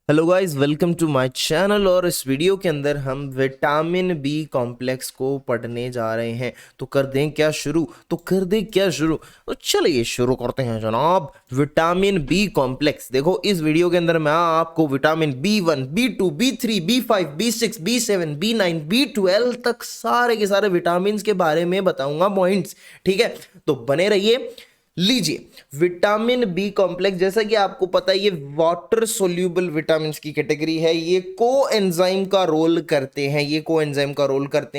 Hello guys, welcome to my channel. और इस video के अंदर हम विटामिन बी कॉम्प्लेक्स को पढ़ने जा रहे हैं। तो कर दें क्या शुरू? तो चलिए शुरू करते हैं जनाब। विटामिन बी कॉम्प्लेक्स, देखो इस वीडियो के अंदर मैं आपको vitamin B1, B2, B3, B5, B6, B7, B9, B12 तक सारे के सारे विटामिन के बारे में बताऊंगा पॉइंट्स। ठीक है, तो बने रहिए। लीजिए, विटामिन बी कॉम्प्लेक्स, जैसा कि आपको पता है ये वाटर सोल्यूबल विटामिन की कैटेगरी है। ये कोएंजाइम का रोल करते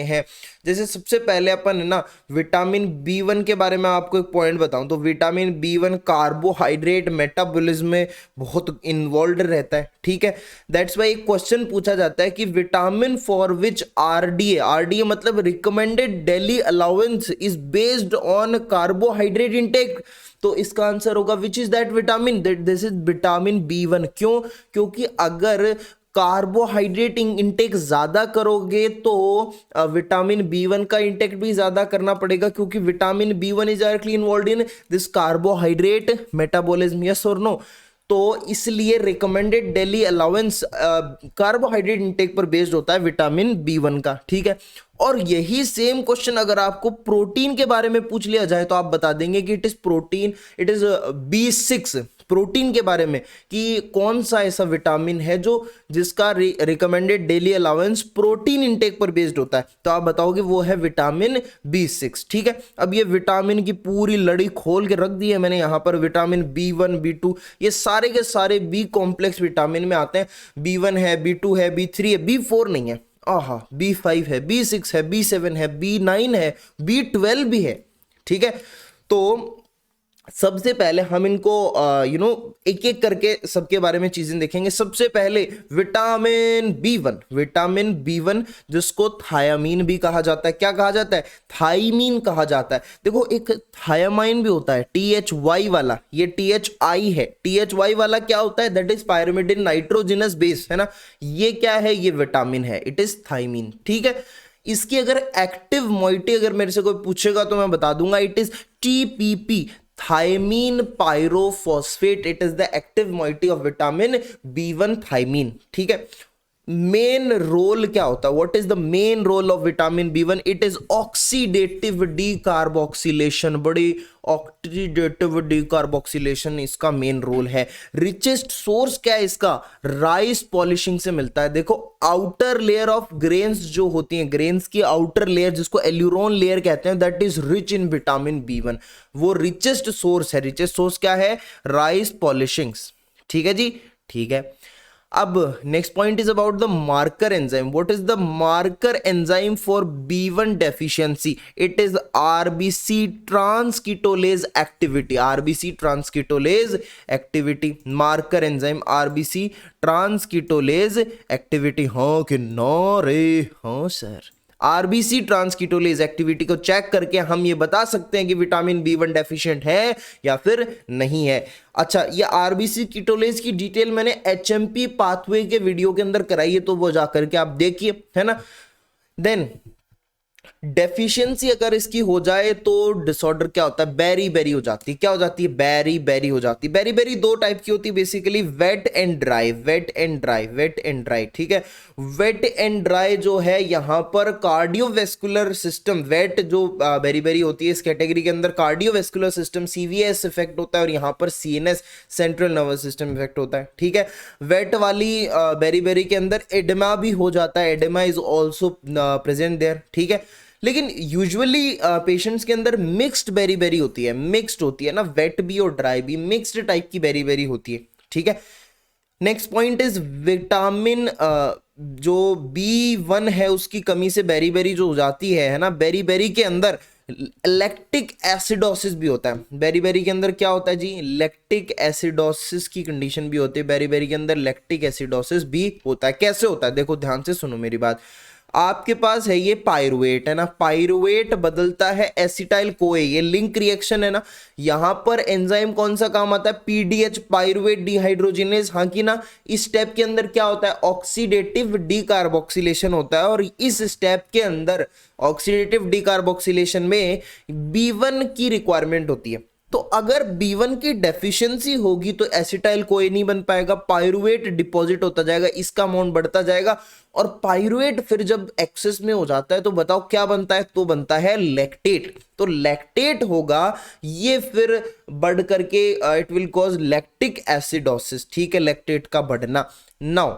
हैं। जैसे सबसे पहले अपन है ना, विटामिन B1 के बारे में आपको एक पॉइंट बताऊं तो विटामिन B1 कार्बोहाइड्रेट मेटाबॉलिज्म में बहुत इन्वॉल्व रहता है। ठीक है, दैट्स वाई एक क्वेश्चन पूछा जाता है कि विटामिन फॉर विच आरडीए मतलब recommended daily allowance is based on carbohydrate intake. तो इसका आंसर होगा which is that vitamin, this is vitamin B1। क्यों? क्योंकि अगर कार्बोहाइड्रेट इंटेक ज्यादा करोगे तो विटामिन B1 का इंटेक भी ज्यादा करना पड़ेगा, क्योंकि vitamin B1 is directly involve in this carbohydrate metabolism. Yes और नो? तो इसलिए recommended daily allowance carbohydrate intake पर बेस्ड होता है विटामिन B1 का। ठीक है, और यही सेम क्वेश्चन अगर आपको प्रोटीन के बारे में पूछ लिया जाए तो आप बता देंगे कि it is protein, it is B6। Protein के बारे में कि कौन सा ऐसा विटामिन है जो जिसका recommended daily allowance protein intake पर बेस्ड होता है, तो आप बताओगे वो है विटामिन B6। ठीक है, अब ये विटामिन की पूरी लड़ी खोल के रख दी है मैंने यहाँ पर। विटामिन B1, B2 ये सारे के सारे बी कॉम्प्लेक्स विटामिन में आते हैं। B1 है, B2 है, B3 है, B4 नहीं है। आहा, B5 है, B6 है, B7 है, B9 है, B12 भी है। ठीक है, तो सबसे पहले हम इनको एक एक करके सबके बारे में चीजें देखेंगे। सबसे पहले विटामिन B1 जिसको थायामीन भी कहा जाता है। क्या कहा जाता है? थाइमीन कहा जाता है। देखो एक थायामाइन भी होता है THY वाला, ये THI है। THY वाला क्या होता है? That is pyrimidine nitrogenous base, है ना। ये क्या है? ये विटामिन है, इट इज थाइमीन। ठीक है, इसकी अगर एक्टिव मोइटी अगर मेरे से कोई पूछेगा तो मैं बता दूंगा it is TPP, thiamine pyrophosphate. It is the active moiety of vitamin B1 thiamine. ठीक है, मेन रोल क्या होता है? What is the main role of vitamin B1? It is oxidative decarboxylation. बड़ी ऑक्सीडेटिव डीकार्बोक्सिलेशन इसका मेन रोल है। Richest source क्या है इसका? राइस पॉलिशिंग से मिलता है। देखो आउटर लेयर ऑफ ग्रेन्स जो होती हैं, ग्रेन्स की आउटर लेयर जिसको एल्यूरोन लेयर कहते हैं, that is rich in vitamin B1। वो रिचेस्ट सोर्स है। रिचेस्ट सोर्स क्या है? Rice polishings. ठीक है जी, ठीक है। अब next point is about the marker enzyme. What is the marker enzyme for B1 deficiency? It is RBC transketolase activity. RBC transketolase activity, marker enzyme RBC transketolase activity. हाँ कि ना रे? हाँ सर। आरबीसी ट्रांसकीटोलेज एक्टिविटी को check करके हम ये बता सकते हैं कि विटामिन B1 डेफिशिएंट है या फिर नहीं है। अच्छा, ये आरबीसी कीटोलेज की डिटेल मैंने HMP पाथवे के वीडियो के अंदर कराई है, तो वो जाकर के आप देखिए, है ना। देन डेफिशिएंसी अगर इसकी हो जाए तो डिसऑर्डर क्या होता है? बेरी बेरी हो जाती है। क्या हो जाती है? बेरी बेरी हो जाती है। बेरी बेरी दो टाइप की होती है basically, wet and dry. Wet and dry, wet and dry. ठीक है, वेट एंड ड्राई जो है यहां पर कार्डियोवेस्कुलर सिस्टम, वेट जो बेरी बेरी होती है इस कैटेगरी के अंदर कार्डियोवेस्कुलर सिस्टम CVS इफेक्ट होता है, और यहां पर CNS central nervous system effect होता है। ठीक है, वेट वाली बेरी बेरी के अंदर एडेमा भी हो जाता है। Oedema is also present there. ठीक है, लेकिन यूजुअली पेशेंट्स के अंदर मिक्स्ड बेरी बेरी होती है। मिक्स्ड होती है ना, वेट भी और ड्राई भी, मिक्स्ड टाइप की बेरी बेरी होती है। ठीक है, नेक्स्ट पॉइंट इज विटामिन जो B1 है उसकी कमी से बेरी बेरी जो हो जाती है ना, बेरी बेरी के अंदर लैक्टिक एसिडोसिस भी होता है। बेरी बेरी के अंदर क्या होता है जी? लैक्टिक एसिडोसिस की कंडीशन भी होती है। बेरी बेरी के अंदर लैक्टिक एसिडोसिस भी होता है। कैसे होता है? देखो ध्यान से सुनो मेरी बात। आपके पास है ये पायरुवेट, है ना। पायरुवेट बदलता है एसिटाइल कोए, ये लिंक रिएक्शन है ना। यहां पर एंजाइम कौन सा काम आता है? PDH, pyruvate dehydrogenase. हाँ कि ना। इस स्टेप के अंदर क्या होता है? ऑक्सीडेटिव डीकार्बोक्सिलेशन होता है, और इस स्टेप के अंदर ऑक्सीडेटिव डीकार्बोक्सिलेशन में B1 की रिक्वायरमेंट होती है। तो अगर B1 की डेफिशिएंसी होगी तो एसिटाइल कोई नहीं बन पाएगा, पायरुवेट डिपॉजिट होता जाएगा, इसका अमाउंट बढ़ता जाएगा, और पायरुवेट फिर जब एक्सेस में हो जाता है तो बताओ क्या बनता है, तो बनता है लैक्टेट। तो लैक्टेट होगा ये, फिर बढ़ करके it will cause lactic acidosis, ठीक है, लैक्टेट का बढ़ना। नाउ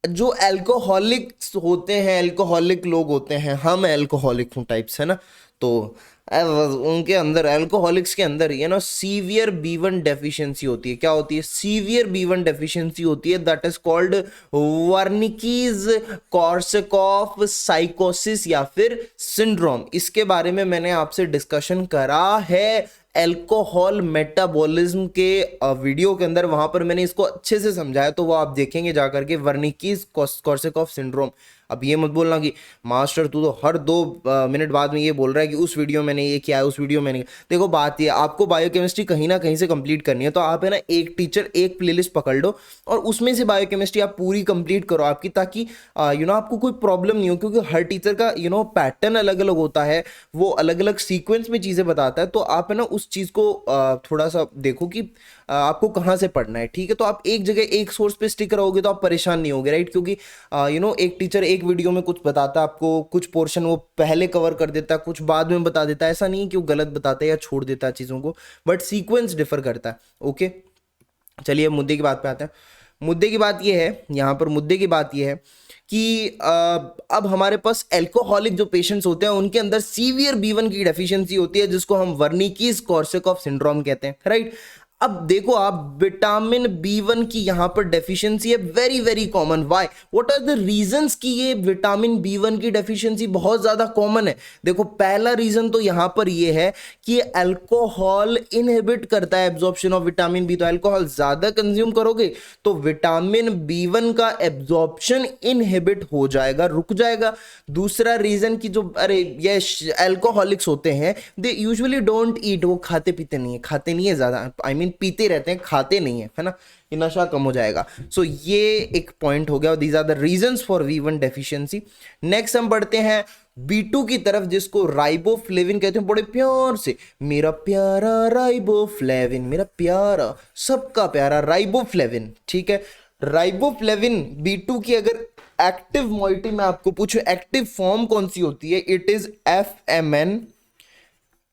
जो एल्कोहलिक्स होते हैं, एल्कोहलिक लोग होते हैं, हम एल्कोहलिक हूँ टाइप्स है ना, तो उनके अंदर, एल्कोहलिक्स के अंदर सीवियर B1 डेफिशिएंसी होती है। क्या होती है? सीवियर B1 डेफिशिएंसी होती है, दैट इज कॉल्ड वर्निकीज कॉर्सकॉफ साइकोसिस या फिर सिंड्रोम। इसके बारे में मैंने आपसे डिस्कशन करा है एल्कोहल मेटाबॉलिज्म के वीडियो के अंदर, वहां पर मैंने इसको अच्छे से समझाया, तो वो आप देखेंगे जाकर के, वर्निकीज कॉर्सकॉफ सिंड्रोम। अब ये मत बोलना कि मास्टर तू तो हर 2 मिनट बाद में ये बोल रहा है कि उस वीडियो में ये किया है, उस वीडियो में नहीं। देखो बात ये, आपको बायोकेमिस्ट्री कहीं ना कहीं से कंप्लीट करनी है, तो आप है ना एक टीचर एक प्लेलिस्ट पकड़ लो और उसमें से बायोकेमिस्ट्री आप पूरी कंप्लीट करो आपकी, ताकि आपको कोई प्रॉब्लम नहीं हो, क्योंकि हर टीचर का पैटर्न अलग अलग होता है, वो अलग अलग सीक्वेंस में चीज़ें बताता है। तो आप है ना उस चीज़ को थोड़ा सा देखो कि आपको कहाँ से पढ़ना है, ठीक है। तो आप एक जगह एक सोर्स पे स्टिक रहोगे तो आप परेशान नहीं होगे, राइट, क्योंकि एक टीचर एक वीडियो में कुछ बताता है आपको, कुछ पोर्शन वो पहले कवर कर देता है, कुछ बाद में बता देता है। ऐसा नहीं है कि वो गलत बताता है या छोड़ देता है चीज़ों को, बट सीक्वेंस डिफर करता है। ओके, चलिए मुद्दे की बात पे आते हैं। मुद्दे की बात ये है, यहाँ पर मुद्दे की बात ये है कि अब हमारे पास एल्कोहलिक जो पेशेंट्स होते हैं उनके अंदर सीवियर B1 की डेफिशिएंसी होती है, जिसको हम वर्निकीज कॉर्सकॉफ सिंड्रोम कहते हैं, राइट। अब देखो आप, विटामिन B1 की यहां पर डेफिशिएंसी है, very very common. Why, what are the reasons कि ये विटामिन B1 की डेफिशिएंसी बहुत ज्यादा कॉमन है? देखो पहला रीजन तो यहां पर ये है कि अल्कोहल इनहिबिट करता है एब्जॉर्प्शन ऑफ विटामिन B। तो अल्कोहल ज्यादा कंज्यूम करोगे तो विटामिन B1 का एब्जॉर्प्शन इनहिबिट हो जाएगा, रुक जाएगा। दूसरा रीजन कि जो ये अल्कोहलिक्स होते हैं, दे यूजुअली डोंट ईट, वो खाते पीते नहीं है ज्यादा, आई मीन पीते रहते हैं, खाते नहीं है ना, ये नशा कम हो जाएगा। सो ये एक पॉइंट हो गया, these are the reasons for B1 deficiency. Next हम बढ़ते हैं B2 की तरफ, जिसको राइबोफ्लेविन कहते हैं, बड़े प्यार से, मेरा प्यारा राइबोफ्लेविन, मेरा प्यारा, सबका प्यारा राइबोफ्लेविन, ठीक है। राइबोफ्लेविन B2 की अगर एक्टिव मॉइटी में आपको पूछो, एक्टिव फॉर्म कौन सी होती है, it is FMN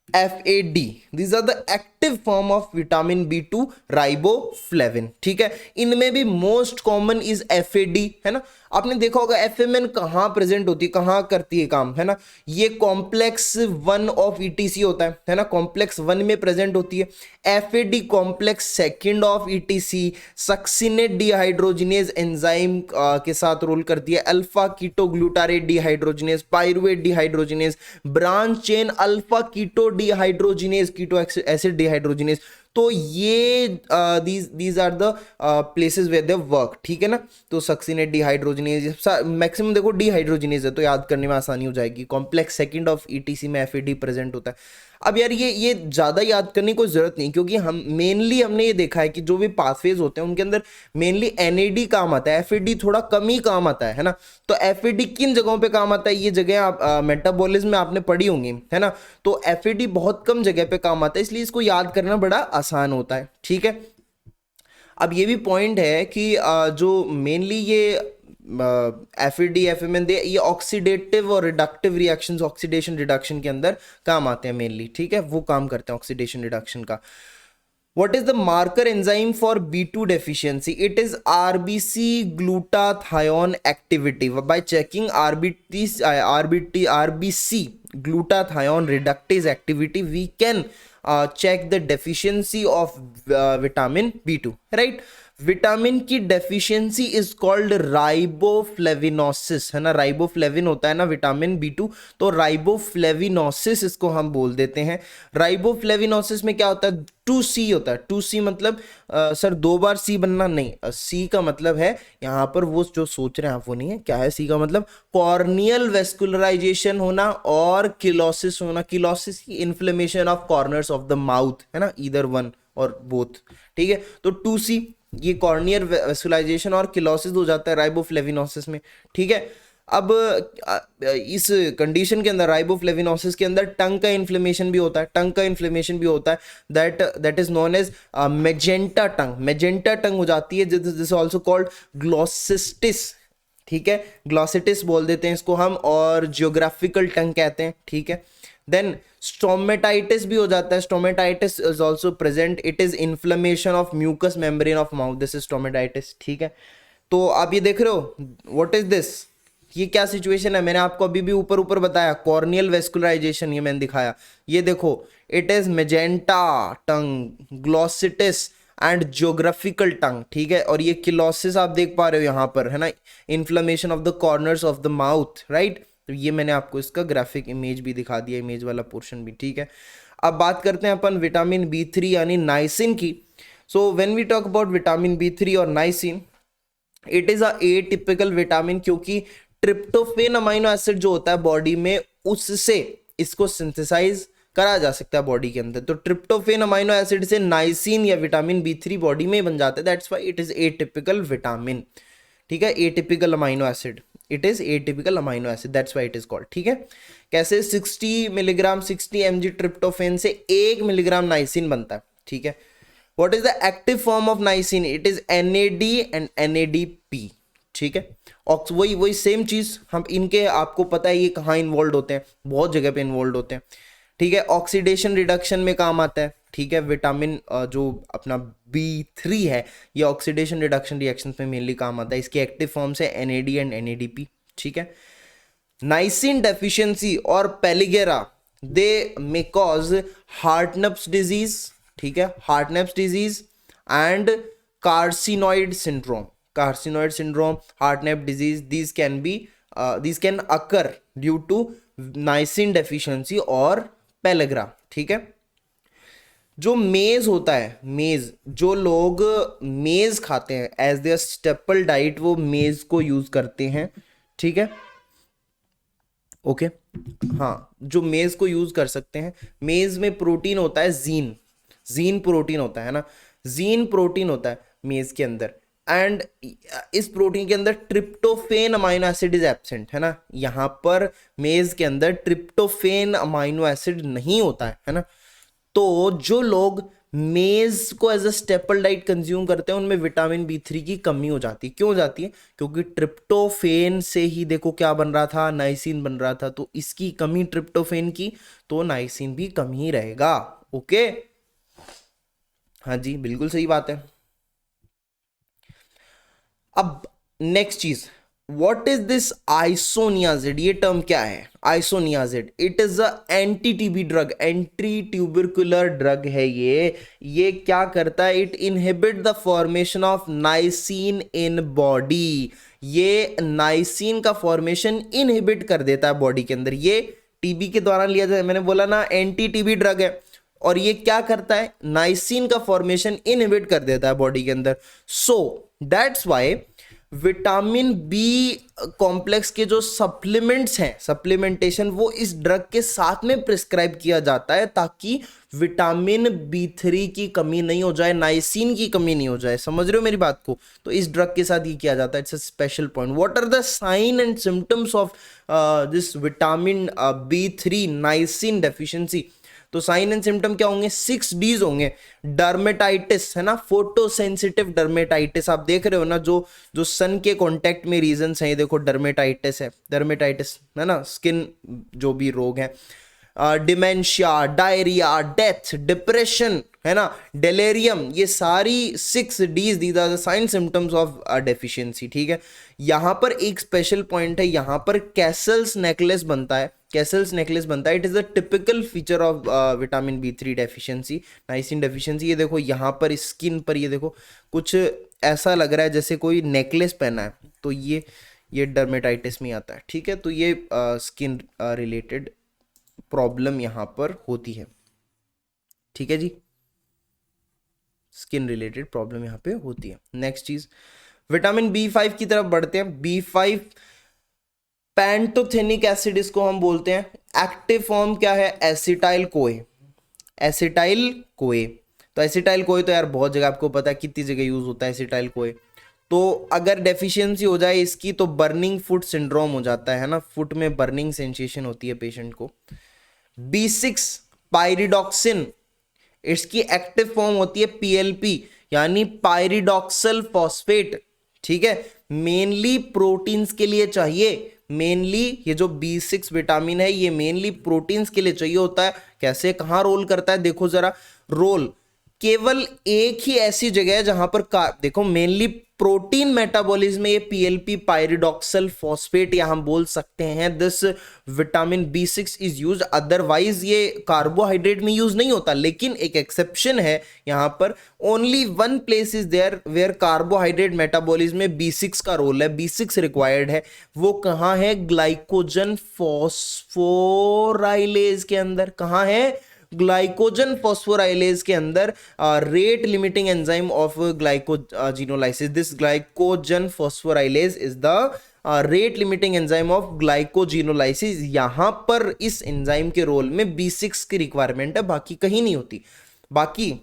FAD, these are the active form of vitamin B2 riboflavin, ठीक है। इनमें भी मोस्ट कॉमन इज FAD, है ना। आपने देखा होगा FMN कहाँ प्रेजेंट होती है, कहाँ करती है काम, है ना, ये कॉम्प्लेक्स 1 ऑफ ETC होता है ना, कॉम्प्लेक्स 1 में प्रेजेंट होती है। FAD complex 2 of ETC succinate dehydrogenase enzyme के साथ रोल करती है। Alpha keto glutarate dehydrogenase, pyruvate dehydrogenase, branch chain alpha keto dehydrogenase, keto acid dehydrogenase. तो ये these are the places where they work, ठीक है ना। तो सक्सिनेट डिहाइड्रोजिनेज, मैक्सिमम देखो डिहाइड्रोजिनेज है तो याद करने में आसानी हो जाएगी। कॉम्प्लेक्स 2 ऑफ ETC में FAD प्रेजेंट होता है। अब यार ये ज़्यादा याद करने की कोई ज़रूरत नहीं, क्योंकि हमने ये देखा है कि जो भी पाथवेज होते हैं उनके अंदर मेनली NAD काम आता है, FAD थोड़ा कम ही काम आता है ना। तो FAD किन जगहों पे काम आता है, ये जगह आप मेटाबॉलिज्म में आपने पढ़ी होंगी, है ना। तो FAD बहुत कम जगह पे काम आता है, इसलिए इसको याद करना बड़ा आसान होता है, ठीक है। अब ये भी पॉइंट है कि जो मेनली ये FAD FMN ये ऑक्सीडेटिव और रिडक्टिव रिएक्शंस, ऑक्सीडेशन रिडक्शन के अंदर काम आते हैं मेनली, ठीक है, वो काम करते हैं ऑक्सीडेशन रिडक्शन का। What is the marker enzyme for B2 deficiency? It is RBC glutathione activity. By checking RBC glutathione reductase activity, we can check the deficiency of vitamin B2, right? Vitamin की deficiency is called राइबोफ्लेविनोसिस, है ना। Riboflavin होता है ना vitamin B2, तो राइबोफ्लेविनोसिस इसको हम बोल देते हैं। राइबोफ्लेविनोसिस में क्या होता है, 2C होता है। 2C मतलब सर 2 बार C बनना नहीं, C का मतलब है यहाँ पर वो जो सोच रहे हैं आप वो नहीं है, क्या है C का मतलब, कॉर्नियल वेस्कुलराइजेशन होना और किलोसिस होना। Cheilosis inflammation of corners of the mouth, है ना, ईदर वन और बोथ, ठीक है। तो 2C ये कॉर्नियल वेस्कुलाइजेशन और किलोसिस हो जाता है राइबोफ्लेविनोसिस में, ठीक है। अब इस कंडीशन के अंदर राइबोफ्लेविनोसिस के अंदर टंग का इन्फ्लेमेशन भी होता है, टंग का इन्फ्लेमेशन भी होता है, that is known as magenta tongue, magenta tongue हो जाती है, दिस ऑल्सो कॉल्ड ग्लोसिस्टिस, ठीक है, ग्लोसिटिस बोल देते हैं इसको हम, और जियोग्राफिकल टंग कहते हैं, ठीक है। देन स्टोमेटाइटिस भी हो जाता है, stomatitis is also present, it is inflammation of mucous membrane of mouth, this is stomatitis, ठीक है। तो आप ये देख रहे हो, व्हाट इज दिस, ये क्या सिचुएशन है, मैंने आपको अभी भी ऊपर ऊपर बताया, कॉर्नियल वेस्कुलराइजेशन, ये मैंने दिखाया, ये देखो it is magenta tongue, glossitis and geographical tongue, ठीक है। और ये किलोसिस आप देख पा रहे हो यहाँ पर, है ना, inflammation of the corners of the mouth, right. तो ये मैंने आपको इसका ग्राफिक इमेज भी दिखा दिया, इमेज वाला पोर्शन भी, ठीक है। अब बात करते हैं अपन विटामिन B3 यानी नाइसिन की। So when we talk about vitamin B3 और niacin, it is a atypical vitamin, क्योंकि ट्रिप्टोफेन अमाइनो एसिड जो होता है बॉडी में, उससे इसको सिंथेसाइज करा जा सकता है बॉडी के अंदर। तो ट्रिप्टोफेन अमाइनो एसिड से नाइसिन या विटामिन B3 बॉडी में बन जाता है, that's why it is atypical vitamin, ठीक है, atypical amino acid, it is atypical amino acid, that's why it is called, ठीक है। कैसे 60 मिलीग्राम 60 mg ट्रिप्टोफेन से 1 मिलीग्राम नाइसिन बनता है, ठीक है। What is the active form of niacin, it is NAD and NADP, ठीक है। वही सेम चीज, हम इनके आपको पता है ये कहाँ इन्वॉल्व होते हैं, बहुत जगह पे इन्वॉल्व होते हैं, ठीक है। ऑक्सीडेशन रिडक्शन में काम आता है, ठीक है, विटामिन जो अपना B3 है, ये ऑक्सीडेशन रिडक्शन रिएक्शन में मेनली काम आता है, इसके एक्टिव फॉर्म से NAD एंड NADP, ठीक है। नाइसिन डेफिशिएंसी और पेलिगेरा, दे मे कॉज हार्टनप्स डिजीज, ठीक है, Hartnup's disease and carcinoid syndrome, carcinoid syndrome, Hartnup disease, these can occur due to niacin deficiency और पेलेग्रा, ठीक है। जो मेज होता है, मेज, जो लोग मेज खाते हैं एज देयर स्टेपल डाइट, वो मेज को यूज करते हैं, ठीक है, ओके। हाँ, जो मेज को यूज कर सकते हैं, मेज में प्रोटीन होता है, जीन, जीन प्रोटीन होता है ना, जीन प्रोटीन होता है मेज के अंदर, एंड इस प्रोटीन के अंदर tryptophan amino acid is absent, है ना, यहाँ पर मेज के अंदर ट्रिप्टोफेन अमाइनो एसिड नहीं होता है ना। तो जो लोग मेज को as a staple diet consume करते हैं, उनमें विटामिन B3 की कमी हो जाती है। क्यों हो जाती है, क्योंकि ट्रिप्टोफेन से ही देखो क्या बन रहा था, नाइसिन बन रहा था, तो इसकी कमी ट्रिप्टोफेन की, तो नाइसिन भी कम ही रहेगा, ओके। हाँ जी, बिल्कुल सही बात है। अब नेक्स्ट चीज, व्हाट इज दिस आइसोनियाजिड, ये टर्म क्या है, isoniazid, it is a anti TB drug, anti tubercular drug है ये क्या करता है, it inhibit the formation of niacin in body, ये नाइसिन का फॉर्मेशन इनहिबिट कर देता है बॉडी के अंदर। ये टीबी के दौरान लिया जाए, मैंने बोला ना एंटी टीबी ड्रग है, और ये क्या करता है, नाइसिन का फॉर्मेशन इनहिबिट कर देता है बॉडी के अंदर। So that's why vitamin B complex के जो सप्लीमेंट्स हैं, सप्लीमेंटेशन, वो इस ड्रग के साथ में प्रिस्क्राइब किया जाता है, ताकि विटामिन B3 की कमी नहीं हो जाए, नाइसिन की कमी नहीं हो जाए, समझ रहे हो मेरी बात को। तो इस ड्रग के साथ ये किया जाता है, it's a special point. What are the sign and symptoms of this vitamin B3 niacin deficiency, तो साइन एंड सिम्टम क्या होंगे, 6Ds होंगे। डर्मेटाइटिस, है ना, फोटो सेंसिटिव डर्मेटाइटिस, आप देख रहे हो ना, जो सन के कांटेक्ट में रीजंस हैं, ये देखो डर्मेटाइटिस है, डर्मेटाइटिस, है ना, स्किन जो भी रोग है, डिमेंशिया, डायरिया, डेथ, डिप्रेशन, है ना, डेलेरियम, ये सारी 6Ds, these are the sign symptoms of deficiency, ठीक है। यहाँ पर एक स्पेशल पॉइंट है, यहाँ पर कैसल्स नेकलेस बनता है, कैसल्स नेकलेस बनता है, it is a typical feature of vitamin B3 deficiency, niacin deficiency. ये देखो यहाँ पर स्किन पर, ये देखो कुछ ऐसा लग रहा है जैसे कोई नेकलेस पहना है, तो ये डर्मेटाइटिस में आता है, ठीक है। तो ये स्किन रिलेटेड प्रॉब्लम यहाँ पर होती है, ठीक है जी, स्किन रिलेटेड प्रॉब्लम यहाँ पे होती है। नेक्स्ट चीज, विटामिन B5 की तरफ बढ़ते हैं। B5 पैंटोथेनिक एसिड इसको हम बोलते हैं, एक्टिव फॉर्म क्या है, एसिटाइल कोए, एसिटाइल कोए। तो एसिटाइल कोए तो यार बहुत जगह आपको पता है, कितनी जगह यूज होता है एसिटाइल कोए, तो अगर डेफिशिएंसी हो जाए इसकी तो बर्निंग फुट सिंड्रोम हो जाता है ना, फुट में बर्निंग सेंसेशन होती है पेशेंट को। B6 पायरिडॉक्सिन, इसकी एक्टिव फॉर्म होती है PLP यानी पायरिडॉक्सल फॉस्फेट, ठीक है, मेनली प्रोटीन्स के लिए चाहिए। मेनली ये जो B6 विटामिन है ये मेनली प्रोटीन्स के लिए चाहिए होता है। कैसे, कहां रोल करता है, देखो जरा, रोल केवल एक ही ऐसी जगह है जहां पर देखो मेनली प्रोटीन मेटाबॉलिज्म में ये PLP पायरिडॉक्सल फॉस्फेट या हम बोल सकते हैं this vitamin B6 is use, otherwise ये कार्बोहाइड्रेट में यूज नहीं होता। लेकिन एक एक्सेप्शन है यहां पर, only one place is there where carbohydrate metabolism में B6 का रोल है, B6 रिक्वायर्ड है। वो कहां है, ग्लाइकोजन फॉस्फोराइलेज के अंदर। कहां है, ग्लाइकोजन फॉस्फोराइलेज के अंदर, rate limiting enzyme of glycogenolysis. This glycogen phosphorylase is the rate limiting enzyme of glycogenolysis. यहां पर इस एंजाइम के रोल में B6 की रिक्वायरमेंट है, बाकी कहीं नहीं होती। बाकी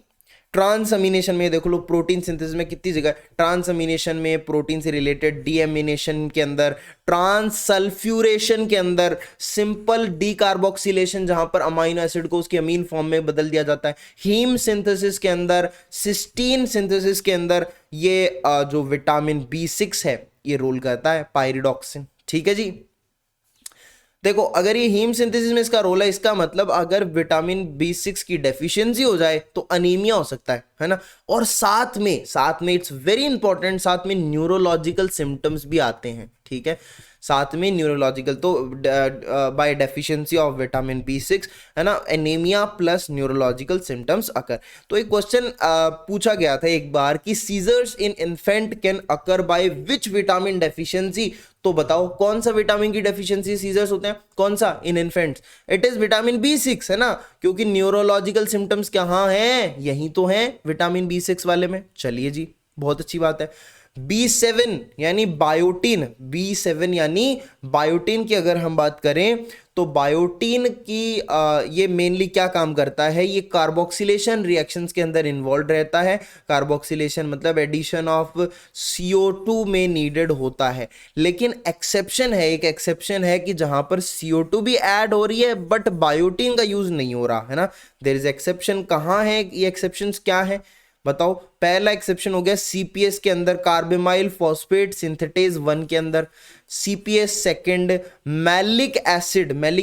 ट्रांसअमीनेशन में देख लो, प्रोटीन सिंथेसिस में कितनी जगह, ट्रांसअमीनेशन में प्रोटीन से रिलेटेड, डीएमिनेशन के अंदर, ट्रांससल्फ्यूरेशन के अंदर, सिंपल डीकार्बोक्सिलेशन जहां पर अमाइनो एसिड को उसके अमीन फॉर्म में बदल दिया जाता है, हीम सिंथेसिस के अंदर, सिस्टीन सिंथेसिस के अंदर ये जो विटामिन B6 है ये रोल करता है, पायरिडॉक्सिन। ठीक है जी। देखो अगर ये हीम सिंथेसिस में इसका रोल है, इसका मतलब अगर विटामिन B6 की डेफिशिएंसी हो जाए तो अनीमिया हो सकता है ना। और साथ में इट्स वेरी इंपॉर्टेंट, साथ में न्यूरोलॉजिकल सिम्टम्स भी आते हैं, ठीक है, साथ में न्यूरोलॉजिकल, तो bye deficiency of vitamin B6 है ना, anaemia plus neurological symptoms occur. तो एक क्वेश्चन पूछा गया था एक बार कि seizures in infant can occur by which vitamin deficiency, तो बताओ कौन सा विटामिन की डेफिशिएंसी सीजर्स होते हैं, कौन सा in infants, it is vitamin B6 है ना, क्योंकि न्यूरोलॉजिकल सिम्टम्स कहाँ हैं, यही तो हैं विटामिन B6 वाले में। चलिए जी, बहुत अच्छी बात है। B7 यानी बायोटीन, B7 यानी बायोटीन की अगर हम बात करें तो बायोटीन की ये मेनली क्या काम करता है, ये कार्बोक्सिलेशन रिएक्शंस के अंदर इन्वॉल्व रहता है। कार्बोक्सिलेशन मतलब एडिशन ऑफ CO2 में नीडेड होता है, लेकिन एक्सेप्शन है, एक एक्सेप्शन है कि जहां पर CO2 भी ऐड हो रही है बट बायोटीन का यूज नहीं हो रहा है ना। देयर इज एक्सेप्शन, कहां है ये एक्सेप्शंस, क्या है बताओ। पहला एक्सेप्शन हो गया CPS के अंदर, कार्बामाइल फॉस्फेट सिंथेटेज 1 के अंदर, CPS सेकंड। मैलिक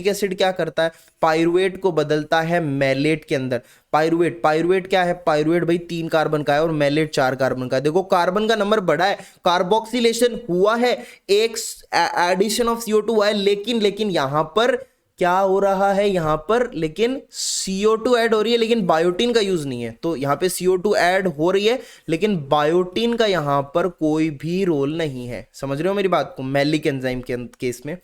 एसिड क्या करता है, पायरुवेट को बदलता है मैलेट के अंदर। पायरुवेट क्या है, पायरुवेट भाई 3 कार्बन का है और मैलेट 4 कार्बन का है। देखो कार्बन का नंबर बढ़ा है, कार्बोक्सिलेशन हुआ है, एक एडिशन ऑफ CO2 हुआ है, लेकिन यहां पर क्या हो रहा है, यहां पर लेकिन CO2 ऐड हो रही है लेकिन बायोटीन का यूज नहीं है। तो यहां पे CO2 ऐड हो रही है लेकिन बायोटीन का यहां पर कोई भी रोल नहीं है। समझ रहे हो मेरी बात को, मैलिक एंजाइम के केस में।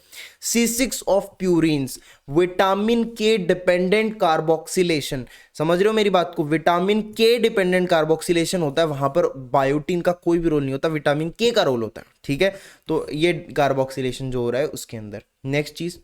C6 of purines, vitamin K dependent carboxylation, समझ रहे हो मेरी बात को, विटामिन K डिपेंडेंट कार्बोक्सिलेशन होता है, वहां पर बायोटीन का कोई भी रोल नहीं होता, विटामिन K का रोल होता है। ठीक है, तो ये कार्बोक्सिलेशन जो हो रहा है उसके अंदर। नेक्स्ट चीज,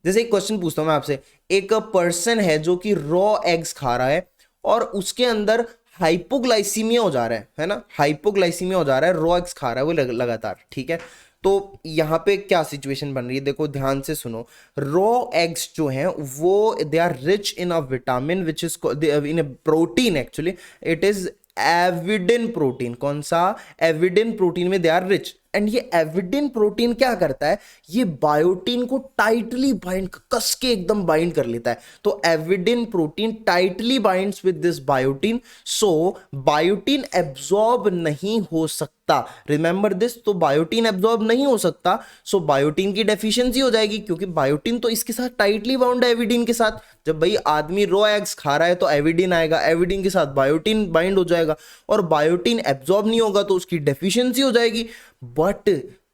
जैसे एक क्वेश्चन पूछता हूं मैं आपसे, एक पर्सन है जो कि रॉ एग्स खा रहा है और उसके अंदर हाइपोग्लाइसीमिया हो जा रहा है ना, हाइपोग्लाइसीमिया हो जा रहा है, रॉ एग्स खा रहा है वो लगातार। ठीक है, तो यहाँ पे क्या सिचुएशन बन रही है, देखो ध्यान से सुनो। रॉ एग्स जो हैं वो they are rich in a vitamin which is in a protein, actually it is avidin protein. कौन सा, एविडिन प्रोटीन में दे आर रिच। एंड ये एविडिन प्रोटीन क्या करता है, ये बायोटीन को टाइटली बाइंड, कस के एकदम बाइंड कर लेता है। तो avidin protein tightly binds with this biotin, so biotin absorb नहीं हो सकता। रिमेंबर दिस, तो बायोटीन एब्जॉर्ब नहीं हो सकता, सो बायोटीन की डेफिशिएंसी हो जाएगी, क्योंकि बायोटीन तो इसके साथ टाइटली बाउंड है एविडिन के साथ। जब भाई आदमी रॉ एग्स खा रहा है तो एविडिन आएगा, एविडिन के साथ बायोटीन बाइंड हो जाएगा और बायोटीन एब्जॉर्ब नहीं होगा तो उसकी डेफिशिएंसी हो जाएगी। बट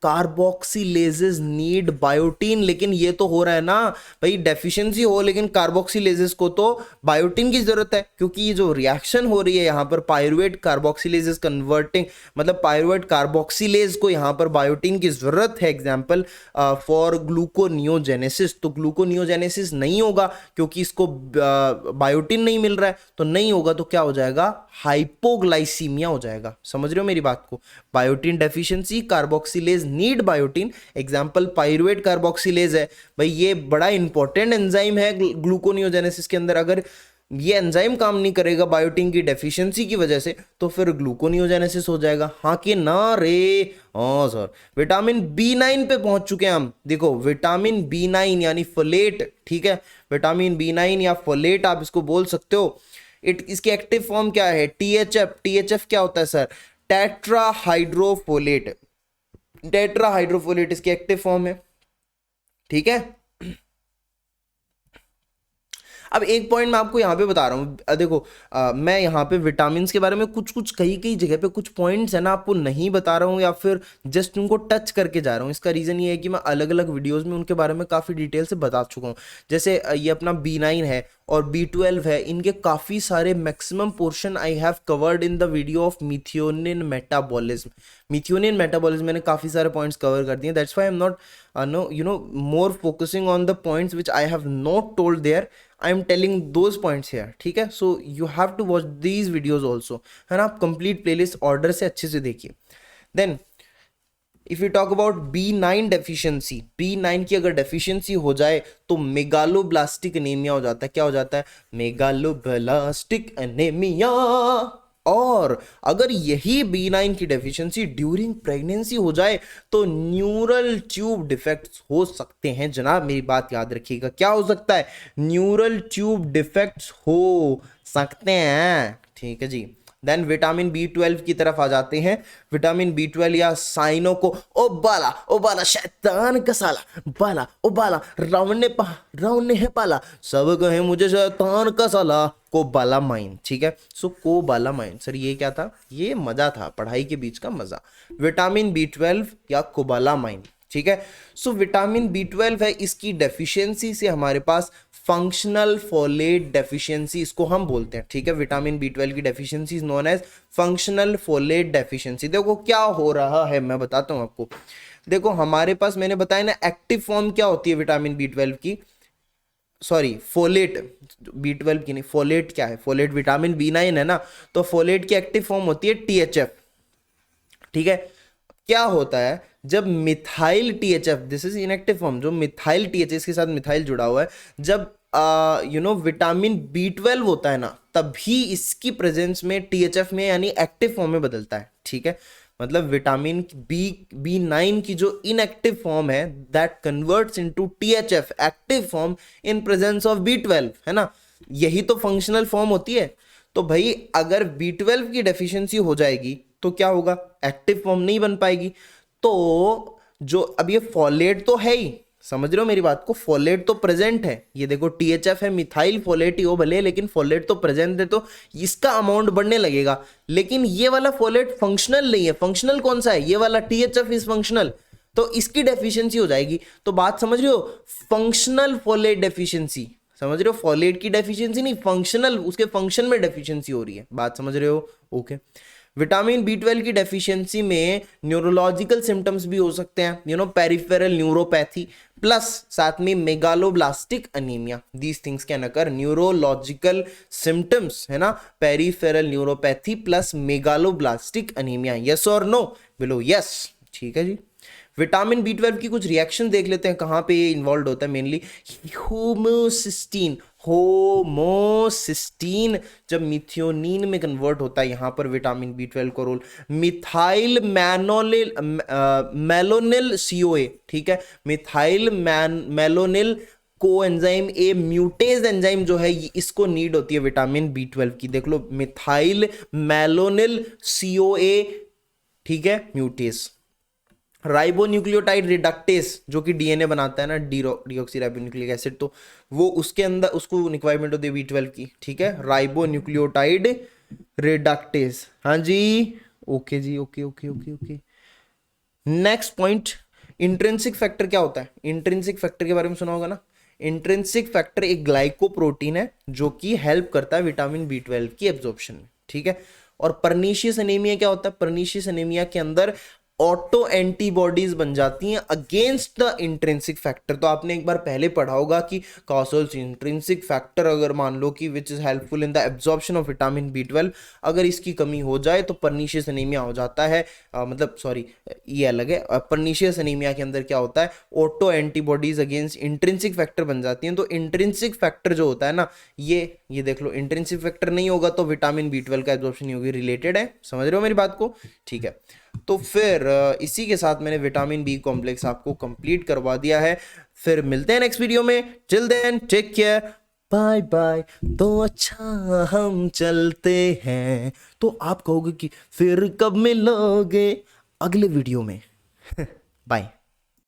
कार्बोक्सिलेजेस नीड बायोटीन, लेकिन ये तो हो रहा है ना भाई, डेफिशिएंसी हो लेकिन कार्बोक्सिलेजेस को तो बायोटीन की जरूरत है, क्योंकि ये जो रिएक्शन हो रही है यहाँ पर पायरुवेट कार्बोक्सिलेजेस कन्वर्टिंग, मतलब पायरुवेट कार्बोक्सिलेज को यहाँ पर बायोटीन की जरूरत है। एग्जांपल फॉर ग्लूकोनियोजेनेसिस, तो ग्लूकोनियोजेनेसिस नहीं होगा क्योंकि इसको बायोटीन नहीं मिल रहा है, तो नहीं होगा तो क्या हो जाएगा, हाइपोग्लाइसीमिया हो जाएगा। समझ रहे हो मेरी बात को, biotin deficiency, carboxylase need biotin. Example pyruvate carboxylase है भाई, ये बड़ा इंपॉर्टेंट एंजाइम है ग्लूकोनियोजेनेसिस के अंदर। अगर ये एंजाइम काम नहीं करेगा बायोटीन की डेफिशिएंसी की वजह से, तो फिर ग्लूकोनियोजेनेसिस हो जाएगा। हाँ कि ना रे? हाँ सर। विटामिन B9 पे पहुंच चुके हैं हम। देखो विटामिन B9 यानी फोलेट, ठीक है, विटामिन B9 या फोलेट आप इसको बोल सकते हो। इसकी एक्टिव फॉर्म क्या है? THF। THF क्या होता है सर? टेट्राहाइड्रोफोलेट। टेट्राहाइड्रोफोलेट इसकी एक्टिव फॉर्म है, ठीक है। अब एक पॉइंट मैं आपको यहाँ पे बता रहा हूँ, देखो मैं यहाँ पे विटामिन के बारे में कुछ कुछ कई कई जगह पे कुछ पॉइंट्स है ना आपको नहीं बता रहा हूँ, या फिर जस्ट उनको टच करके जा रहा हूँ। इसका रीज़न ये है कि मैं अलग अलग वीडियोज़ में उनके बारे में काफ़ी डिटेल से बता चुका हूँ। जैसे ये अपना B9 है और B12 है, इनके काफ़ी सारे maximum portion I have covered in the video of methionine metabolism. Methionine metabolism मैंने काफ़ी सारे पॉइंट्स कवर कर दिए, that's why I am not more focusing on the points which I have not told there, I am telling those points here, ठीक है। So you have to watch these videos also, है ना। आप complete playlist order से अच्छे से देखिए। Then if you talk about B9 deficiency, B9 की अगर डेफिशिएंसी हो जाए तो मेगालोब्लास्टिक एनीमिया हो जाता है। क्या हो जाता है? Megaloblastic anaemia. और अगर यही B9 की डेफिशिएंसी ड्यूरिंग प्रेगनेंसी हो जाए तो न्यूरल ट्यूब डिफेक्ट्स हो सकते हैं। जनाब मेरी बात याद रखिएगा, क्या हो सकता है? न्यूरल ट्यूब डिफेक्ट्स हो सकते हैं, ठीक है जी। देन विटामिन B12 की तरफ आ जाते हैं। विटामिन B12 या साइनो को, ओ बाला शैतान का साला, बाला ओ बाला रावण ने है पाला, सब कहे मुझे शैतान का साला, कोबालामाइन, ठीक है। सो कोबालामाइन सर ये क्या था? ये मजा था, पढ़ाई के बीच का मजा। विटामिन B12 या कोबालामाइन, ठीक है। सो विटामिन B12 है, इसकी डेफिशिएंसी से हमारे पास फंक्शनल फोलेट डेफिशिएंसी इसको हम बोलते हैं, ठीक है। विटामिन B12 की deficiency is known as functional folate deficiency. देखो क्या हो रहा है मैं बताता हूं आपको। देखो हमारे पास मैंने बताया ना एक्टिव फॉर्म क्या होती है विटामिन B12 की, सॉरी फोलेट, B12 की नहीं, फोलेट क्या है? फोलेट विटामिन B9 है ना, तो फोलेट की एक्टिव फॉर्म होती है THF, ठीक है। क्या होता है जब methyl THF, this is inactive form, जो मिथाइल THF के साथ मिथाइल जुड़ा हुआ है, जब विटामिन B12 होता है ना, तभी इसकी प्रेजेंस में THF में यानी एक्टिव फॉर्म में बदलता है, ठीक है। मतलब विटामिन B9 की जो इनएक्टिव फॉर्म है that converts into THF active form in presence of B12, है ना। यही तो फंक्शनल फॉर्म होती है। तो भाई अगर B12 की डेफिशिएंसी हो जाएगी तो क्या होगा? एक्टिव फॉर्म नहीं बन पाएगी। तो जो अब ये फोलेट तो है ही, समझ रहे हो मेरी बात को, फोलेट तो प्रेजेंट है। ये देखो THF है, मिथाइल फोलेट ही हो भले, लेकिन फोलेट तो प्रेजेंट है, तो इसका अमाउंट बढ़ने लगेगा। लेकिन ये वाला फोलेट फंक्शनल नहीं है। फंक्शनल कौन सा है? ये वाला THF इज फंक्शनल, तो इसकी डेफिशिएंसी हो जाएगी। तो बात समझ रहे हो? फंक्शनल फोलेट डेफिशिएंसी, समझ रहे हो? फोलेट की डेफिशिएंसी नहीं, फंक्शनल, उसके फंक्शन में डेफिशिएंसी हो रही है। बात समझ रहे हो? ओके। विटामिन B12 की डेफिशिएंसी में न्यूरोलॉजिकल सिम्टम्स भी हो सकते हैं, पेरिफेरल न्यूरोपैथी प्लस साथ में megaloblastic anaemia. These things can occur, neurological symptoms, है ना, peripheral neuropathy plus megaloblastic anaemia. Yes और नो? बिलो यस, ठीक है जी। विटामिन B12 की कुछ रिएक्शन देख लेते हैं, कहाँ पे ये इन्वॉल्व होता है मेनली। होमोसिस्टीन, होमोसिस्टीन जब मिथियोनिन में कन्वर्ट होता है, यहां पर विटामिन B12 का रोल। मिथाइल मेलोनिल CoA, ठीक है, methyl malonyl coenzyme A mutase enzyme जो है, इसको नीड होती है विटामिन B12 की। देख लो मिथाइल मेलोनिल CoA, ठीक है, म्यूटेज। राइबोन्यूक्लियोटाइड रिडक्टेस जो कि DNA बनाता है ना, डीऑक्सीराइबोन्यूक्लिक एसिड, तो वो उसके अंदर उसको रिक्वायरमेंट होती है B12 की, ठीक है, राइबोन्यूक्लियोटाइड रिडक्टेस। हाँ जी, ओके जी, okay okay okay okay. Next point, intrinsic factor क्या होता है? इंट्रिंसिक फैक्टर के बारे में सुना होगा ना। इंट्रिंसिक फैक्टर एक ग्लाइकोप्रोटीन है जो कि हेल्प करता है विटामिन बी 12 की एब्जॉर्प्शन में, ठीक है। और पर्नीशियस एनीमिया क्या होता है? पर्नीशियस एनीमिया के अंदर ऑटो एंटीबॉडीज बन जाती हैं अगेंस्ट द इंट्रिंसिक फैक्टर। तो आपने एक बार पहले पढ़ा होगा कि कॉसल्स इंट्रिंसिक फैक्टर अगर मान लो कि which is helpful in the absorption of vitamin B 12, अगर इसकी कमी हो जाए तो पर्नीशियस एनीमिया हो जाता है। मतलब सॉरी, ये अलग है। पर्नीशियस एनीमिया के अंदर क्या होता है? Auto antibodies against intrinsic factor बन जाती हैं। तो इंट्रिंसिक फैक्टर जो होता है ना, ये देख लो, इंट्रिंसिक फैक्टर नहीं होगा तो विटामिन बी 12 का एब्जॉर्प्शन नहीं होगी। रिलेटेड है, समझ रहे हो मेरी बात को? ठीक है। तो फिर इसी के साथ मैंने विटामिन बी कॉम्प्लेक्स आपको कंप्लीट करवा दिया है। फिर मिलते हैं नेक्स्ट वीडियो में। Till then take care, bye bye. तो अच्छा हम चलते हैं, तो आप कहोगे कि फिर कब मिलोगे? अगले वीडियो में। बाय।